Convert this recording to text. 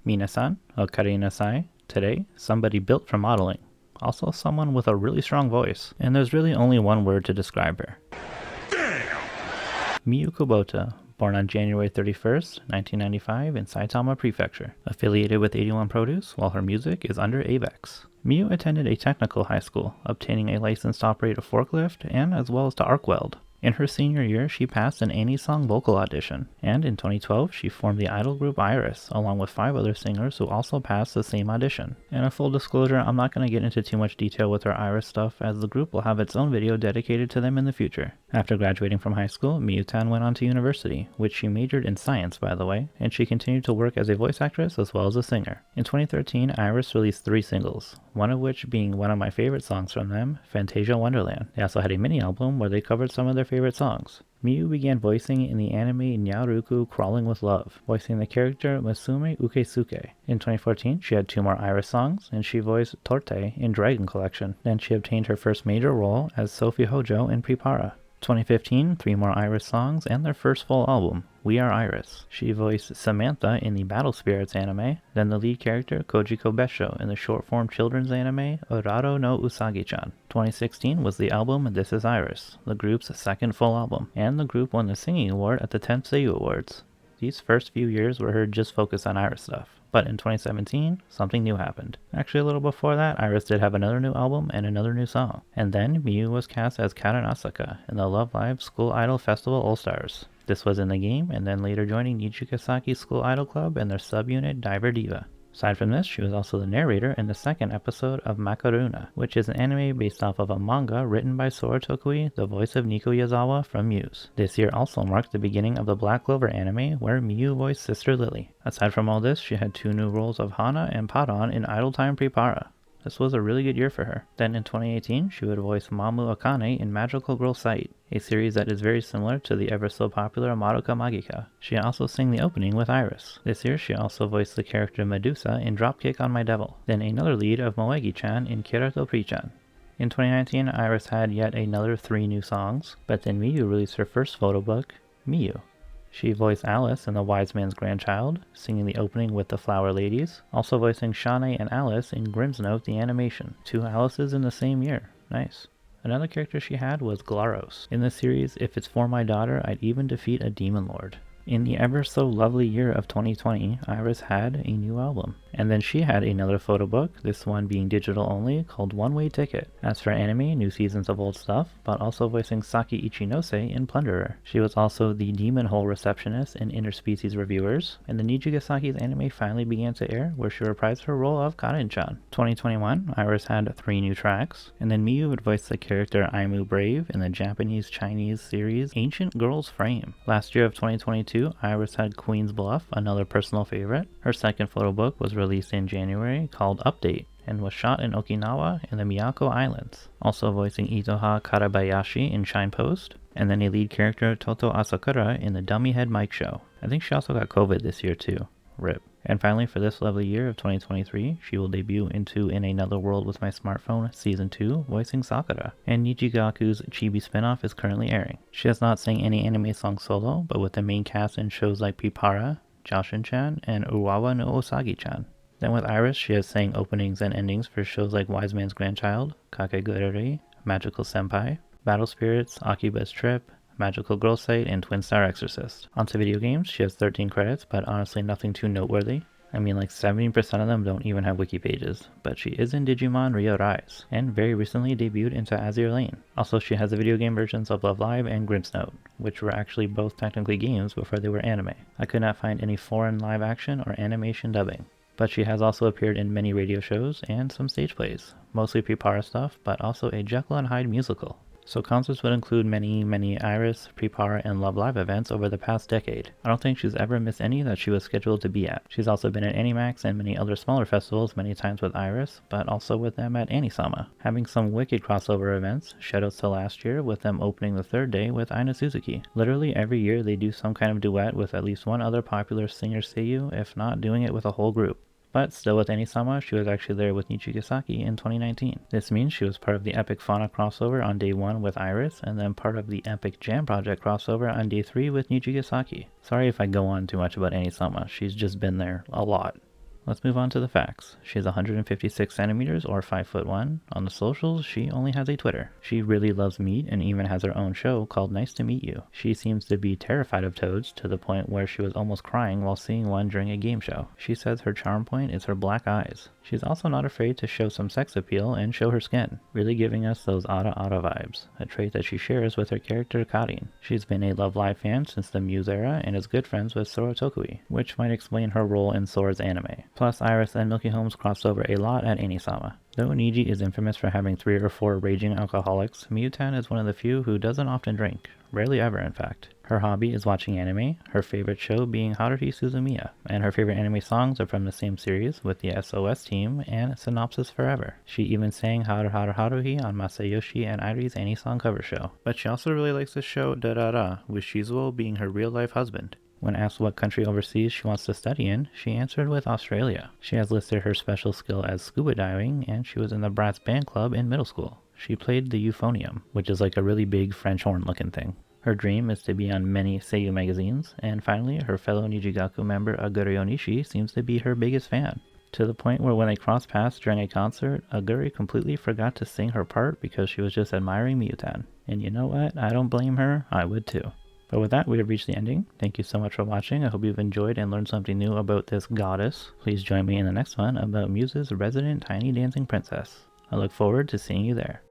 Minasan, okarinasai. Today, somebody built for modeling. Also someone with a really strong voice, and there's really only one word to describe her. Miyu Kubota, born on January 31st, 1995 in Saitama Prefecture, affiliated with 81 Produce while her music is under AVEX. Miyu attended a technical high school, obtaining a license to operate a forklift and as well as to arc weld. In her senior year, she passed an Annie-song vocal audition, and in 2012, she formed the idol group Iris, along with 5 other singers who also passed the same audition. And a full disclosure, I'm not going to get into too much detail with her Iris stuff, as the group will have its own video dedicated to them in the future. After graduating from high school, Miyu-tan went on to university, which she majored in science, by the way, and she continued to work as a voice actress as well as a singer. In 2013, Iris released 3 singles, one of which being one of my favorite songs from them, Fantasia Wonderland. They also had a mini-album where they covered some of their favorite songs. Miyu began voicing in the anime Nyaruku Crawling with Love, voicing the character Musume Ukesuke. In 2014, she had 2 more Iris songs, and she voiced Torte in Dragon Collection. Then she obtained her first major role as Sophie Hojo in Prepara. 2015, 3 more Iris songs and their first full album, We Are Iris. She voiced Samantha in the Battle Spirits anime, then the lead character Kojiko Besho in the short-form children's anime Oraro no Usagi-chan. 2016 was the album This Is Iris, the group's second full album, and the group won the singing award at the 10th Seiyu Awards. These first few years were her just focused on Iris stuff. But in 2017, something new happened. Actually, a little before that, Iris did have another new album and another new song. And then Miyu was cast as Karin Asaka in the Love Live School Idol Festival All-Stars. This was in the game, and then later joining Nijigasaki School Idol Club and their subunit Diver Diva. Aside from this, she was also the narrator in the 2nd episode of Makaruna, which is an anime based off of a manga written by Sora Tokui, the voice of Nico Yazawa from Muse. This year also marked the beginning of the Black Clover anime, where Miyu voiced Sister Lily. Aside from all this, she had 2 new roles of Hana and Padan in Idol Time Prepara. This was a really good year for her. Then in 2018, she would voice Mamu Akane in Magical Girl Sight, a series that is very similar to the ever so popular Madoka Magica. She also sang the opening with Iris. This year, she also voiced the character Medusa in Dropkick on My Devil, then another lead of Moegi-chan in Kirato Pri-chan. In 2019, Iris had yet another 3 new songs, but then Miyu released her first photo book, Miyu. She voiced Alice in The Wise Man's Grandchild, singing the opening with the Flower Ladies, also voicing Shanae and Alice in Grimm's Note the animation. 2 Alices in the same year. Nice. Another character she had was Glaros. In the series, If It's For My Daughter, I'd Even Defeat a Demon Lord. In the ever so lovely year of 2020, Iris had a new album. And then she had another photo book, this one being digital only, called One Way Ticket. As for anime, new seasons of old stuff, but also voicing Saki Ichinose in Plunderer. She was also the Demon Hole receptionist in Interspecies Reviewers, and the Nijigasaki's anime finally began to air, where she reprised her role of Karin-chan. 2021, Iris had 3 new tracks, and then Miyu would voice the character Aimu Brave in the Japanese-Chinese series Ancient Girl's Frame. Last year of 2022, Iris had Queen's Bluff, another personal favorite. Her second photo book was released in January called Update and was shot in Okinawa and the Miyako Islands, also voicing Itoha Karabayashi in Shinepost, and then a lead character Toto Asakura in the Dummy Head Mike Show. I think she also got COVID this year too. RIP. And finally, for this lovely year of 2023, she will debut into In Another World with My Smartphone Season 2, voicing Sakura, and Nijigaku's Chibi spinoff is currently airing. She has not sang any anime songs solo, but with the main cast in shows like Pipara, Joshin-chan, and Uwawa no Osagi-chan. Then with Iris, she has sang openings and endings for shows like Wise Man's Grandchild, Kakegururi, Magical Senpai, Battle Spirits, Akiba's Trip, Magical Girl Sight, and Twin Star Exorcist. Onto video games, she has 13 credits, but honestly nothing too noteworthy. I mean, like 70% of them don't even have wiki pages, but she is in Digimon Rio Rise, and very recently debuted into Azure Lane. Also, she has the video game versions of Love Live and Grimm's Note, which were actually both technically games before they were anime. I could not find any foreign live action or animation dubbing. But she has also appeared in many radio shows and some stage plays, mostly Prepara stuff, but also a Jekyll and Hyde musical. So concerts would include many Iris, Prepara, and Love Live events over the past decade. I don't think she's ever missed any that she was scheduled to be at. She's also been at Animax and many other smaller festivals many times with Iris, but also with them at Anisama, having some wicked crossover events, shoutouts to last year with them opening the 3rd day with Aina Suzuki. Literally every year they do some kind of duet with at least one other popular singer seiyuu, if not doing it with a whole group. But still with Anisama, she was actually there with Nichigasaki in 2019. This means she was part of the Epic Fauna crossover on day 1 with Iris, and then part of the Epic Jam Project crossover on day 3 with Nichigasaki. Sorry if I go on too much about Anisama, she's just been there a lot. Let's move on to the facts. She's 156 centimeters or 5'1". On the socials, she only has a Twitter. She really loves meat and even has her own show called Nice to Meet You. She seems to be terrified of toads to the point where she was almost crying while seeing one during a game show. She says her charm point is her black eyes. She's also not afraid to show some sex appeal and show her skin, really giving us those Ara Ara vibes, a trait that she shares with her character Karin. She's been a Love Live fan since the Muse era and is good friends with Sora Tokui, which might explain her role in Sora's anime. Plus, Iris and Milky Holmes crossed over a lot at Anisama. Though Niji is infamous for having 3 or 4 raging alcoholics, Miyutan is one of the few who doesn't often drink. Rarely ever, in fact. Her hobby is watching anime, her favorite show being Haruhi Suzumiya, and her favorite anime songs are from the same series with the SOS team and Synopsis Forever. She even sang Haruhi on Masayoshi and Airi's Anisong cover show. But she also really likes the show Da-Da-Da, with Shizuo being her real-life husband. When asked what country overseas she wants to study in, she answered with Australia. She has listed her special skill as scuba diving, and she was in the brass band club in middle school. She played the euphonium, which is like a really big French horn looking thing. Her dream is to be on many Seiyu magazines, and finally, her fellow Nijigaku member Aguri Onishi seems to be her biggest fan, to the point where when they crossed paths during a concert, Aguri completely forgot to sing her part because she was just admiring Miyutan. And you know what? I don't blame her, I would too. But with that, we have reached the ending. Thank you so much for watching. I hope you've enjoyed and learned something new about this goddess. Please join me in the next one about Muse's resident tiny dancing princess. I look forward to seeing you there.